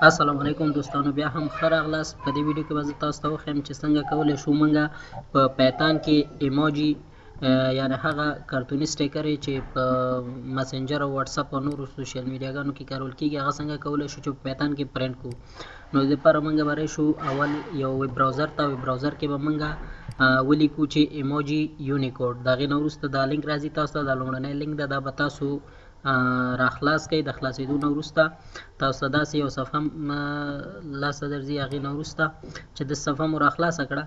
السلام علیکم دوستانو، بیا هم ښه راغلاست. په دې ویډیو کې به زه تاسو ته وښیم چې څنګه کولی شو موږ په پیتان کې ایموجي یعنې هغه کارتوني سټیکرې چې په مسنجر او واتساپ او نورو سوشل میډیاګانو کې کارول کېږي هغه څنګه کولی شو چې په پیتان کې پرنټ کړو. نو د لپاره موږ بری شو اول یو ویب براوزر ته. ویب براوزر کې به موږ ولیکو چې ایموجي یونیکوډ. د هغې نه وروسته دا لینک راځي تاسو ته. دا لومړنی لینک ده، دا به تاسو راخلاص کړئ. د خلاصېدو نه وروسته تاسو ته داسې یو صفحه لاسته درځي. هغې نه وروسته چې د صفحه مو راخلاصه کړه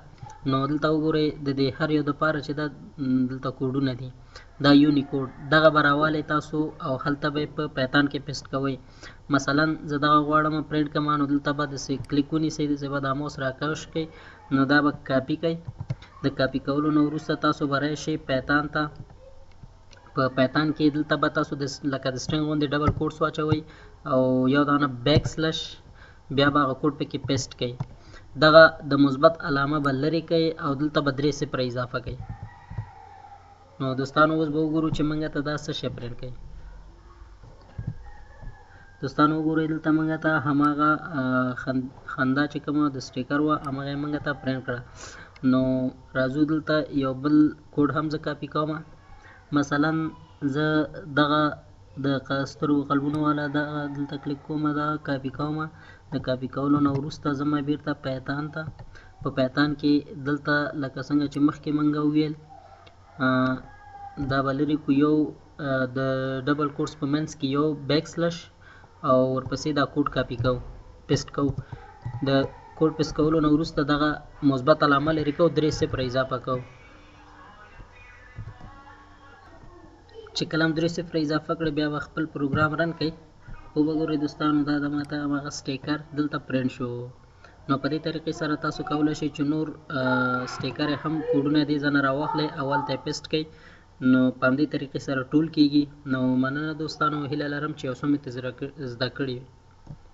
نو دلته وګورئ د دې هر یو دپاره چې دا دلته کوډونه دي، دا یونیکوډ دغه به راوالی تاسو او هلته به یې په پیتان کې پیسټ کوئ. مثلا زه دغه غواړم پرنټ کړم، نو دلته به داسې کلیک ونیسئ، داسې به دا ماوس راکش کړئ، نو دا به کاپي کړئ. د کاپي کولو نه وروسته تاسو به راشئ پیتان ته. په پیتان کې دلته به تاسو لکه د سټرنګ غوندې ډبل کوټس واچوئ او یو دانه بیک سلش، بیا به هغه کوډ پکې پیسټ کړئ. دغه د مثبت علامه به لرې کړئ او دلته به 3 صفره اضافه کړئ. نو دوستانو اوس به وګورو چې موږ ته دا څه شی پرنټ کوي. دوستانو وګورئ دلته موږ ته هماغه خندا چې کومه د سټیکر وه هماغه یې موږ ته پرنټ کړه. نو راځو دلته یو بل کوډ هم زه کاپي کوم. مثلا زه دغه د سترګو قلبونو والا دغه دلته کلیک کوم، دا کاپي کوم. د کاپي کولو نه وروسته ځم بیرته پیتان ته. په پیتان کې دلته لکه څنګه چې مخکې موږ وویل دا به لرې کړو یو د ډبل کوټس په منځ کې یو بیک سلش او ورپسې دا کوډ کاپي کوو، پیسټ کوو. د کوډ پیسټ کولو نه وروسته دغه مثبت علامه لرې کوو، 3 صفره اضافه کوو. چې کله هم 3 صفره اضافه کړئ بیا به خپل پروګرام رن کړئ. وګورئ دوستانو دا د ماته هماغه سټیکر دلته پرنټ شو. نو په دې طریقې سره تاسو کولی شئ چې نور سټیکر هم کوډونه دې ځای نه راواخلئ، اول ته یې پیسټ کړئ. نو په همدې طریقې سره ټول کېږي. نو مننه دوستانو، هیله لرم چې یو څه مې زده کړي.